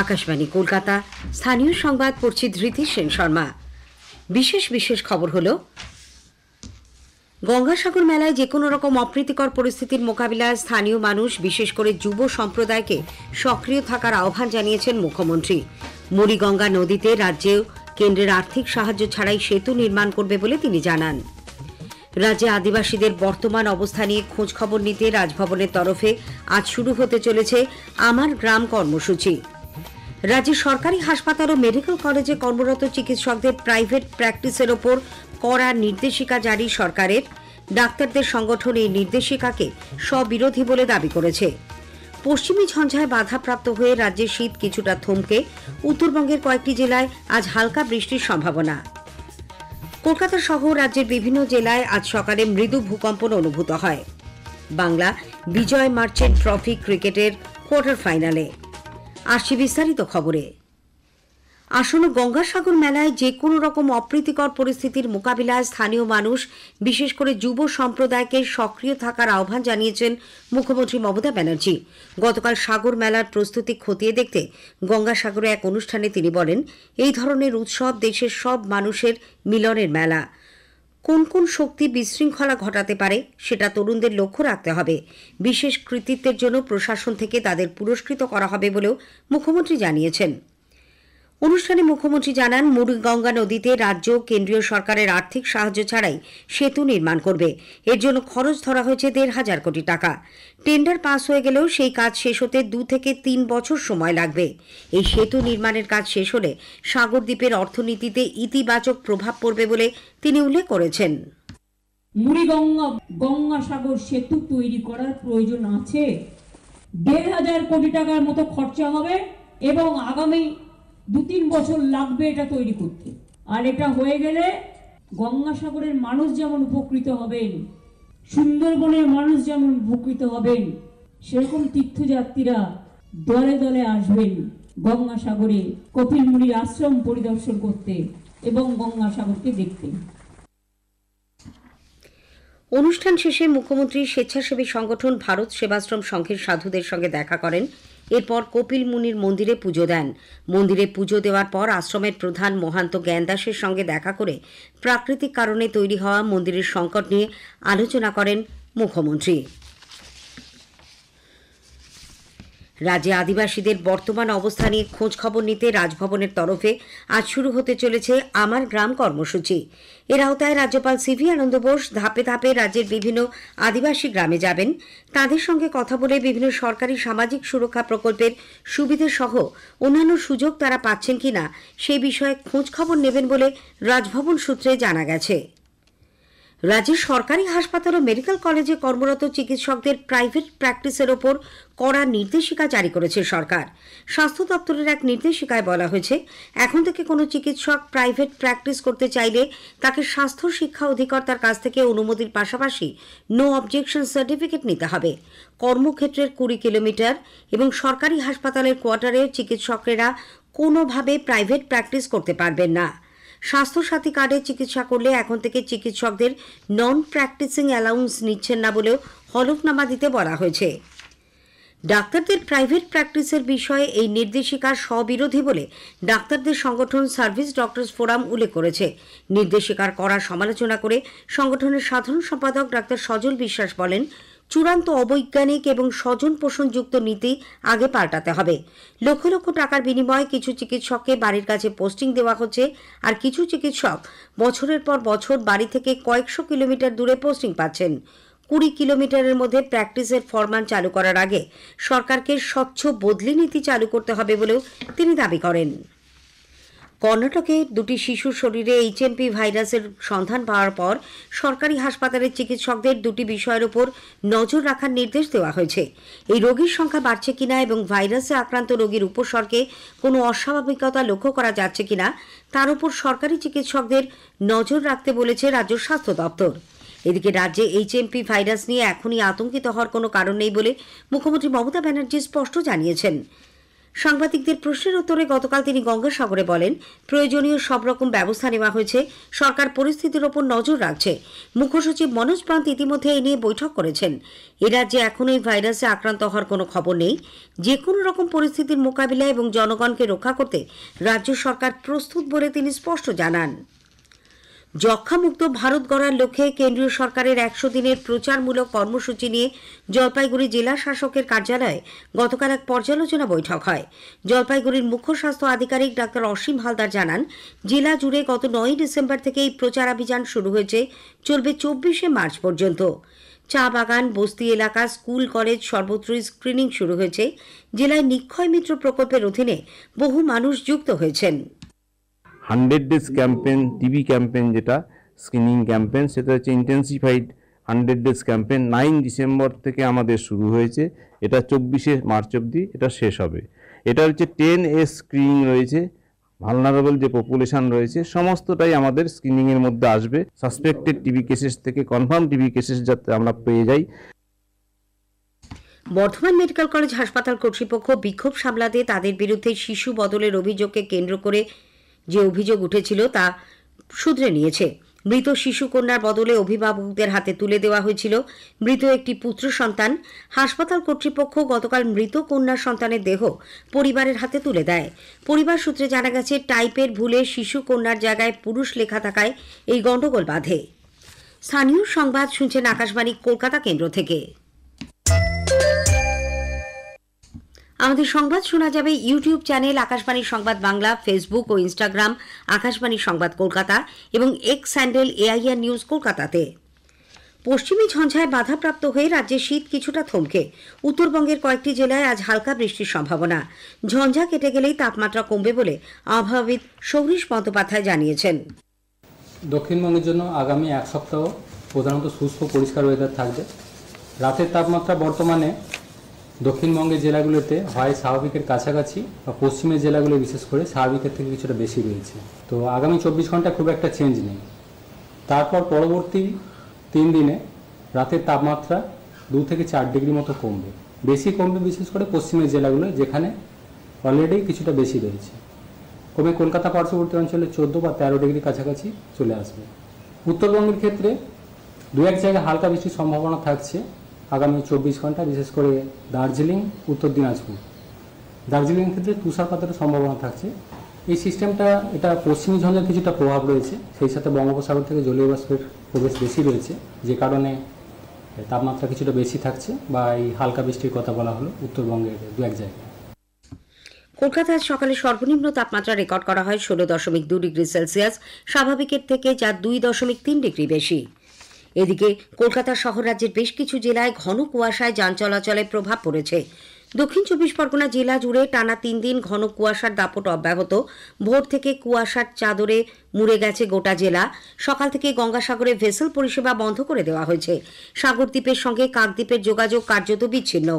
আকাশবাণী কলকাতা। স্থানীয় সংবাদ পড়ছি ধৃতি সেন শর্মা। বিশেষ খবর হলো, গঙ্গাসাগর মেলায় যে কোনো রকম অপ্রীতিকর পরিস্থিতির মোকাবিলায় স্থানীয় মানুষ, বিশেষ করে যুব সম্প্রদায়কে সক্রিয় থাকার আহ্বান জানিয়েছেন মুখ্যমন্ত্রী। মুড়িগঙ্গা নদীতে রাজ্যেও কেন্দ্রের আর্থিক সাহায্য ছাড়াই সেতু নির্মাণ করবে বলে তিনি জানান। রাজ্যে আদিবাসীদের বর্তমান অবস্থা নিয়ে খোঁজ খবর নিতে রাজভবনের তরফে আজ শুরু হতে চলেছে আমার গ্রাম কর্মসূচি। রাজ্যে সরকারি হাসপাতাল ও মেডিকেল কলেজে কর্মরত চিকিৎসকদের প্রাইভেট প্র্যাকটিসের ওপর কড়া নির্দেশিকা জারি সরকারের। ডাক্তারদের সংগঠন এই নির্দেশিকাকে স্ববিরোধী বলে দাবি করেছে। পশ্চিমী ঝঞ্ঝায় বাধাপ্রাপ্ত হয়ে রাজ্যে শীত কিছুটা থমকে উত্তরবঙ্গের কয়েকটি জেলায় আজ হালকা বৃষ্টির সম্ভাবনা। কলকাতা সহ রাজ্যের বিভিন্ন জেলায় আজ সকালে মৃদু ভূকম্পন অনুভূত হয়। বাংলা বিজয় মার্চেন্ট ট্রফি ক্রিকেটের কোয়ার্টার ফাইনালে। আসছে বিস্তারিত খবরে। আসন্ন গঙ্গাসাগর মেলায় যে কোনো রকম অপ্রীতিকর পরিস্থিতির মোকাবিলায় স্থানীয় মানুষ, বিশেষ করে যুব সম্প্রদায়কে সক্রিয় থাকার আহ্বান জানিয়েছেন মুখ্যমন্ত্রী মমতা ব্যানার্জি। গতকাল সাগর মেলার প্রস্তুতি খতিয়ে দেখতে গঙ্গাসাগরে এক অনুষ্ঠানে তিনি বলেন, এই ধরনের উৎসব দেশের সব মানুষের মিলনের মেলা। কোন কোন শক্তি বিশৃঙ্খলা ঘটাতে পারে সেটা তরুণদের লক্ষ্য রাখতে হবে। বিশেষ কৃতিত্বের জন্য প্রশাসন থেকে তাদের পুরস্কৃত করা হবে বলেও মুখ্যমন্ত্রী জানিয়েছেন। অনুষ্ঠানে মুখ্যমন্ত্রী জানান, মুড়িগঙ্গা নদীতে রাজ্য কেন্দ্রীয় সরকারের আর্থিক সাহায্য ছাড়াই সেতু নির্মাণ করবে। এর জন্য খরচ ধরা হয়েছে 1,500 কোটি টাকা। টেন্ডার পাস হয়ে গেলেও সেই কাজ শেষ হতে 2 থেকে 3 বছর সময় লাগবে। এই সেতু নির্মাণের কাজ শেষ হলে সাগরদ্বীপের অর্থনীতিতে ইতিবাচক প্রভাব পড়বে বলে তিনি উল্লেখ করেছেন। গঙ্গাসাগর সেতু তৈরি করার প্রয়োজন আছে। 1,500 কোটি টাকার মতো খরচা হবে এবং আগামী 2-3 বছর লাগবে এটা তৈরি করতে। আর এটা হয়ে গেলে গঙ্গাসাগরের মানুষ যেমন উপকৃত হবেন, সুন্দরবনের মানুষ যেমন উপকৃত হবেন, সেরকম তীর্থযাত্রীরা দলে দলে আসবেন গঙ্গাসাগরে কপিল মুনির আশ্রম পরিদর্শন করতে এবং গঙ্গাসাগরকে দেখতে। অনুষ্ঠান শেষে মুখ্যমন্ত্রী স্বেচ্ছাসেবী সংগঠন ভারত সেবাশ্রম সংঘের সাধুদের সঙ্গে দেখা করেন। এরপর কপিল মুনির মন্দিরে পুজো দেন। মন্দিরে পুজো দেওয়ার পর আশ্রমের প্রধান মহান্ত জ্ঞানদাসের সঙ্গে দেখা করে প্রাকৃতিক কারণে তৈরি হওয়া মন্দিরের সংকট নিয়ে আলোচনা করেন মুখ্যমন্ত্রী। রাজ্যে আদিবাসীদের বর্তমান অবস্থা নিয়ে খোঁজ খবর নিতে রাজভবনের তরফে আজ শুরু হতে চলেছে আমার গ্রাম কর্মসূচি। এর আওতায় রাজ্যপাল সিভি আনন্দ বোস ধাপে ধাপে রাজ্যের বিভিন্ন আদিবাসী গ্রামে যাবেন। তাদের সঙ্গে কথা বলে বিভিন্ন সরকারি সামাজিক সুরক্ষা প্রকল্পের সুবিধে সহ অন্যান্য সুযোগ তারা পাচ্ছেন কিনা সেই বিষয়ে খোঁজ খবর নেবেন বলে রাজভবন সূত্রে জানা গেছে। রাজ্যের সরকারি হাসপাতাল ও মেডিকেল কলেজে কর্মরত চিকিৎসকদের প্রাইভেট প্র্যাকটিসের ওপর কড়া নির্দেশিকা জারি করেছে সরকার। স্বাস্থ্য দপ্তরের এক নির্দেশিকায় বলা হয়েছে, এখন থেকে কোনো চিকিৎসক প্রাইভেট প্র্যাকটিস করতে চাইলে তাকে স্বাস্থ্য শিক্ষা অধিকর্তার কাছ থেকে অনুমতির পাশাপাশি নো অবজেকশন সার্টিফিকেট নিতে হবে। কর্মক্ষেত্রের 20 কিলোমিটার এবং সরকারি হাসপাতালের কোয়ার্টারে চিকিৎসকেরা কোনোভাবে প্রাইভেট প্র্যাকটিস করতে পারবেন না। স্বাস্থ্যসাথী কার্ডে চিকিৎসা করলে এখন থেকে চিকিৎসকদের নন প্র্যাকটিসিং অ্যালাউন্স নিচ্ছেন না বলেও হলফনামা দিতে বলা হয়েছে। ডাক্তারদের প্রাইভেট প্র্যাকটিসের বিষয়ে এই নির্দেশিকার স্ববিরোধী বলে ডাক্তারদের সংগঠন সার্ভিস ডক্টরস ফোরাম উল্লেখ করেছে। নির্দেশিকার কড়া সমালোচনা করে সংগঠনের সাধারণ সম্পাদক ডাক্তার সজল বিশ্বাস বলেন, চূড়ান্ত অবৈজ্ঞানিক এবং স্বজন পোষণযুক্ত নীতি আগে পাল্টাতে হবে। লক্ষ লক্ষ টাকার বিনিময়ে কিছু চিকিৎসককে বাড়ির কাছে পোস্টিং দেওয়া হচ্ছে, আর কিছু চিকিৎসক বছরের পর বছর বাড়ি থেকে কয়েকশো কিলোমিটার দূরে পোস্টিং পাচ্ছেন। 20 কিলোমিটারের মধ্যে প্র্যাকটিসের ফরমান চালু করার আগে সরকারকে স্বচ্ছ বদলি নীতি চালু করতে হবে বলেও তিনি দাবি করেন। কর্ণাটকে 2টি শিশুর শরীরে HMP ভাইরাসের সন্ধান পাওয়ার পর সরকারি হাসপাতালের চিকিৎসকদের 2টি বিষয়ের উপর নজর রাখার নির্দেশ দেওয়া হয়েছে। এই রোগীর সংখ্যা বাড়ছে কিনা এবং ভাইরাসে আক্রান্ত রোগীর উপসর্গে কোনো অস্বাভাবিকতা লক্ষ্য করা যাচ্ছে কিনা তার উপর সরকারি চিকিৎসকদের নজর রাখতে বলেছে রাজ্য স্বাস্থ্য দপ্তর। এদিকে রাজ্যে HMP ভাইরাস নিয়ে এখনই আতঙ্কিত হওয়ার কোনো কারণ নেই বলে মুখ্যমন্ত্রী মমতা ব্যানার্জি স্পষ্ট জানিয়েছেন। সাংবাদিকদের প্রশ্নের উত্তরে গতকাল তিনি গঙ্গাসাগরে বলেন, প্রয়োজনীয় সব রকম ব্যবস্থা নেওয়া হয়েছে, সরকার পরিস্থিতির ওপর নজর রাখছে। মুখ্যসচিব মনোজ পান্ত ইতিমধ্যে এই নিয়ে বৈঠক করেছেন। এ রাজ্যে এখনও এই ভাইরাসে আক্রান্ত হওয়ার কোনো খবর নেই। যে কোনো রকম পরিস্থিতির মোকাবিলা এবং জনগণকে রক্ষা করতে রাজ্য সরকার প্রস্তুত বলে তিনি স্পষ্ট জানান। যক্ষ্মামুক্ত ভারত গড়ার লক্ষ্যে কেন্দ্রীয় সরকারের 100 দিনের প্রচারমূলক কর্মসূচি নিয়ে জলপাইগুড়ি জেলা শাসকের কার্যালয়ে গতকাল এক পর্যালোচনা বৈঠক হয়। জলপাইগুড়ির মুখ্য স্বাস্থ্য আধিকারিক ডাক্তার অসীম হালদার জানান, জেলা জুড়ে গত 9 ডিসেম্বর থেকে এই প্রচারাভিযান শুরু হয়েছে, চলবে 24শে মার্চ পর্যন্ত। চা বাগান, বস্তি এলাকা, স্কুল, কলেজ সর্বত্রই স্ক্রিনিং শুরু হয়েছে। জেলায় নিক্ষয় মিত্র প্রকল্পের অধীনে বহু মানুষ যুক্ত হয়েছেন। 100 ডেজ ক্যাম্পেন, টিবি ক্যাম্পেন যেটা স্ক্রিনিং ক্যাম্পেন, সেটা হচ্ছে ইন্টেন্সিফাইড 100 ডেজ ক্যাম্পেন 9 ডিসেম্বর থেকে আমাদের শুরু হয়েছে। এটা 24শে মার্চ অবধি এটা শেষ হবে। এটা হচ্ছে 10S স্ক্রিনিং রয়েছে, ভালনারেবল যে পপুলেশন রয়েছে সমস্তটাই আমাদের স্ক্রিনিংয়ের মধ্যে আসবে। সাসপেক্টেড টিবি কেসেস থেকে কনফার্ম টিবি কেসেস যাতে আমরা পেয়ে যাই। বর্ধমান মেডিকেল কলেজ হাসপাতাল কর্তৃপক্ষ বিক্ষোভ সামলাতে তাদের বিরুদ্ধে শিশু বদলের অভিযোগকে কেন্দ্র করে যে অভিযোগ উঠেছিল তা শুধরে নিয়েছে। মৃত শিশু কন্যার বদলে অভিভাবকদের হাতে তুলে দেওয়া হয়েছিল। মৃত একটি পুত্র সন্তান। হাসপাতাল কর্তৃপক্ষ গতকাল মৃত কন্যার সন্তানের দেহ পরিবারের হাতে তুলে দেয়। পরিবার সূত্রে জানা গেছে, টাইপের ভুলে শিশু কন্যার জায়গায় পুরুষ লেখা থাকায় এই গণ্ডগোল বাধে। স্থানীয় সংবাদ শুনছেন আকাশবাণী কলকাতা কেন্দ্র থেকে। আমাদের সংবাদ শোনা যাবে ইউটিউব চ্যানেল আকাশবাণী সংবাদ বাংলা, ফেসবুক ও ইনস্টাগ্রাম আকাশবাণী সংবাদ কলকাতা এবং এক্স হ্যান্ডেল AIR নিউজ কলকাতাতে। পশ্চিমী ঝঞ্ঝায় বাধাপ্রাপ্ত হয়ে রাজ্যে শীত কিছুটা থমকে। উত্তরবঙ্গের কয়েকটি জেলায় আজ হালকা বৃষ্টির সম্ভাবনা। ঝঞ্ঝা কেটে গেলেই তাপমাত্রা কমবে বলে আবহাওয়াবিদ সৌরিশ বন্দ্যোপাধ্যায় জানিয়েছেন। দক্ষিণবঙ্গের জন্য আগামী এক সপ্তাহ প্রধানত শুষ্ক পরিষ্কার ওয়েদার থাকবে। রাতের তাপমাত্রা বর্তমানে দক্ষিণবঙ্গের জেলাগুলোতে হয় স্বাভাবিকের কাছাকাছি বা পশ্চিমের জেলাগুলো বিশেষ করে স্বাভাবিকের থেকে কিছুটা বেশি রয়েছে। তো আগামী 24 ঘন্টা খুব একটা চেঞ্জ নেই। তারপর পরবর্তী 3 দিনে রাতের তাপমাত্রা 2 থেকে 4 ডিগ্রি মতো কমবে। বেশি কমবে বিশেষ করে পশ্চিমের জেলাগুলো, যেখানে অলরেডি কিছুটা বেশি রয়েছে। কমে কলকাতা পার্শ্ববর্তী অঞ্চলে 14 বা 13 ডিগ্রি কাছাকাছি চলে আসবে। উত্তরবঙ্গের ক্ষেত্রে 2-1 জায়গায় হালকা বৃষ্টির সম্ভাবনা থাকছে আগামী 24 ঘন্টা, বিশেষ করে দার্জিলিং, উত্তর দিনাজপুর। দার্জিলিংয়ের ক্ষেত্রে তুষারপাতের সম্ভাবনা থাকছে। এই সিস্টেমটা, এটা পশ্চিমী ঝঞ্ঝার কিছুটা প্রভাব রয়েছে, সেই সাথে বঙ্গোপসাগর থেকে জলীয় বাষ্পের প্রবেশ বেশি রয়েছে, যে কারণে তাপমাত্রা কিছুটা বেশি থাকছে বা এই হালকা বৃষ্টির কথা বলা হলো উত্তরবঙ্গের 2-1 জায়গায়। কলকাতায় সকালে সর্বনিম্ন তাপমাত্রা রেকর্ড করা হয় 16.2 ডিগ্রি সেলসিয়াস, স্বাভাবিকের থেকে যা 2.3 ডিগ্রি বেশি। এদিকে কলকাতা শহর রাজ্যের বেশ কিছু জেলায় ঘন কুয়াশায় যান চলাচলে প্রভাব পড়েছে। দক্ষিণ 24 পরগনা জেলা জুড়ে টানা 3 দিন ঘন কুয়াশার দাপট অব্যাহত। ভোর থেকে কুয়াশার চাদরে মুড়ে গেছে গোটা জেলা। সকাল থেকে গঙ্গাসাগরে ভেসেল পরিষেবা বন্ধ করে দেওয়া হয়েছে। সাগরদ্বীপের সঙ্গে কাকদ্বীপের যোগাযোগ কার্যত বিচ্ছিন্ন।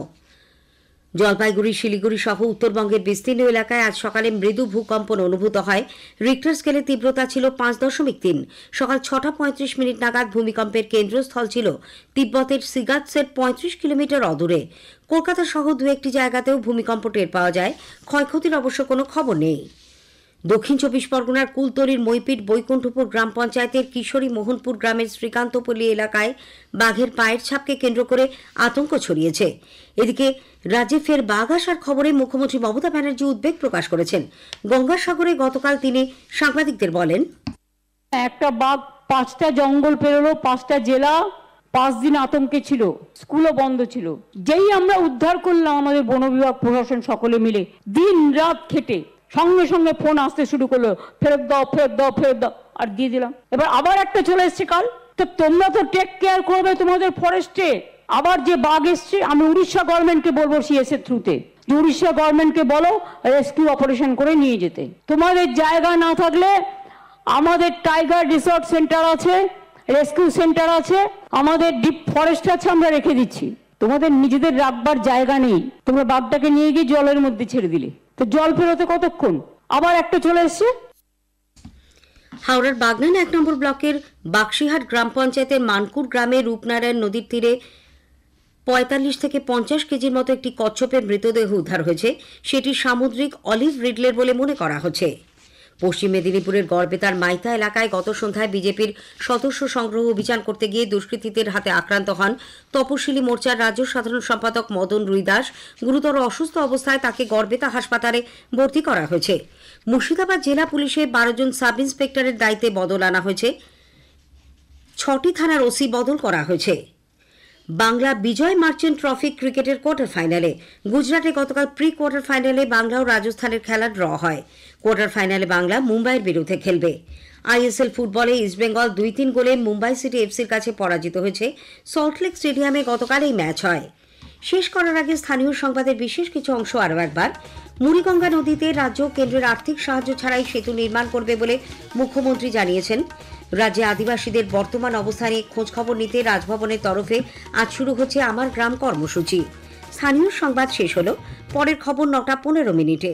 জলপাইগুড়ি, শিলিগুড়ি সহ উত্তরবঙ্গের বিস্তীর্ণ এলাকায় আজ সকালে মৃদু ভূকম্পন অনুভূত হয়। রিক্টার স্কেলের তীব্রতা ছিল 5.3। সকাল 6:35 নাগাদ ভূমিকম্পের কেন্দ্রস্থল ছিল তিব্বতের সিগাৎসের 35 কিলোমিটার অদূরে। কলকাতা সহ 2-1টি জায়গাতেও ভূমিকম্প টের পাওয়া যায়। ক্ষয়ক্ষতির অবশ্য কোনো খবর নেই। দক্ষিণ 24 পরগনার কুলতলির মইপিট বৈকুণ্ঠপুর গ্রাম পঞ্চায়েতের কিশোরী মোহনপুর গ্রামের শ্রীকান্তপল্লী এলাকায় বাঘের পায়ের ছাপকে কেন্দ্র করে আতঙ্ক ছড়িয়েছে। এদিকে রাজ্যে ফের বাঘ আসার খবরে মুখ্যমন্ত্রী মমতা ব্যানার্জি উদ্বেগ প্রকাশ করেছেন। গঙ্গাসাগরে গতকাল তিনি সাংবাদিকদের বলেন, একটা বাঘ 5টা জঙ্গল পেরোলো, 5টা জেলা, 5 দিন আতঙ্কে ছিল, স্কুলও বন্ধ ছিল। যেই আমরা উদ্ধার করলাম, আমাদের বন বিভাগ প্রশাসন সকলে মিলে দিন রাত খেটে সঙ্গে সঙ্গে ফোন আসতে শুরু করলো, ফেরত দাও ফেরত দাও ফেরত দাও, আর দিয়ে দিলাম। এবার আবার একটা চলে এসছে কাল। তো তোমরা তো টেক কেয়ার করবে তোমাদের ফরেস্টে। আবার যে বাঘ এসছে, আমি উড়িষ্যা গভর্নমেন্টকে বলবো সিএস এর থ্রুতে, যে উড়িষ্যা গভর্নমেন্টকে বলো রেস্কিউ অপারেশন করে নিয়ে যেতে। তোমাদের জায়গা না থাকলে আমাদের টাইগার রিসোর্ট সেন্টার আছে, রেস্কিউ সেন্টার আছে, আমাদের ডিপ ফরেস্ট আছে, আমরা রেখে দিচ্ছি। তোমাদের নিজেদের রাখবার জায়গা নেই, তোমরা বাঘটাকে নিয়ে গিয়ে জলের মধ্যে ছেড়ে দিলে। তো জল ফেরোতে কতক্ষণ? আবার একটা চলে এসছে। হাওড়ার বাগনান 1 নম্বর ব্লকের বাক্সিহাট গ্রাম পঞ্চায়েতের মানকুর গ্রামে রূপনারায়ণ নদীর তীরে 45 থেকে 50 কেজির মতো একটি কচ্ছপের মৃতদেহ উদ্ধার হয়েছে। সেটি সামুদ্রিক অলিভ রিডলের বলে মনে করা হচ্ছে। পশ্চিম মেদিনীপুরের গড়বেতার মাইতা এলাকায় গত সন্ধ্যায় বিজেপির সদস্য সংগ্রহ অভিযান করতে গিয়ে দুষ্কৃতীদের হাতে আক্রান্ত হন তপশিলি মোর্চার রাজ্য সাধারণ সম্পাদক মদন রুইদাস। গুরুতর অসুস্থ অবস্থায় তাকে গড়বেতা হাসপাতালে ভর্তি করা হয়েছে। মুর্শিদাবাদ জেলা পুলিশে 12 জন সাব ইন্সপেক্টরের দায়িত্বে বদল আনা হয়েছে। 6টি থানার ওসি বদল করা হয়েছে। বাংলা বিজয় মার্চেন্ট ট্রফি ক্রিকেটের কোয়ার্টার ফাইনালে গুজরাটে গতকাল প্রি কোয়ার্টার ফাইনালে বাংলা ও রাজস্থানের খেলা ড্র হয়। কোয়ার্টার ফাইনালে বাংলা মুম্বাইয়ের বিরুদ্ধে খেলবে। আইএসএল ফুটবলে ইস্টবেঙ্গল 2-3 গোলে মুম্বাই সিটি এফসির কাছে পরাজিত হয়েছে। সল্টলেক স্টেডিয়ামে গতকাল এই ম্যাচ হয়। শেষ করার আগে স্থানীয় সংবাদের বিশেষ কিছু অংশ আরও একবার। মুড়িগঙ্গা নদীতে রাজ্য কেন্দ্রের আর্থিক সাহায্য ছাড়াই সেতু নির্মাণ করবে বলে মুখ্যমন্ত্রী জানিয়েছেন। রাজ্যে আদিবাসীদের বর্তমান অবস্থানে খোঁজখবর নিতে রাজভবনের তরফে আজ শুরু হচ্ছে আমার গ্রাম কর্মসূচি। স্থানীয় সংবাদ শেষ হলো। পরের খবর 9টা 15 মিনিটে।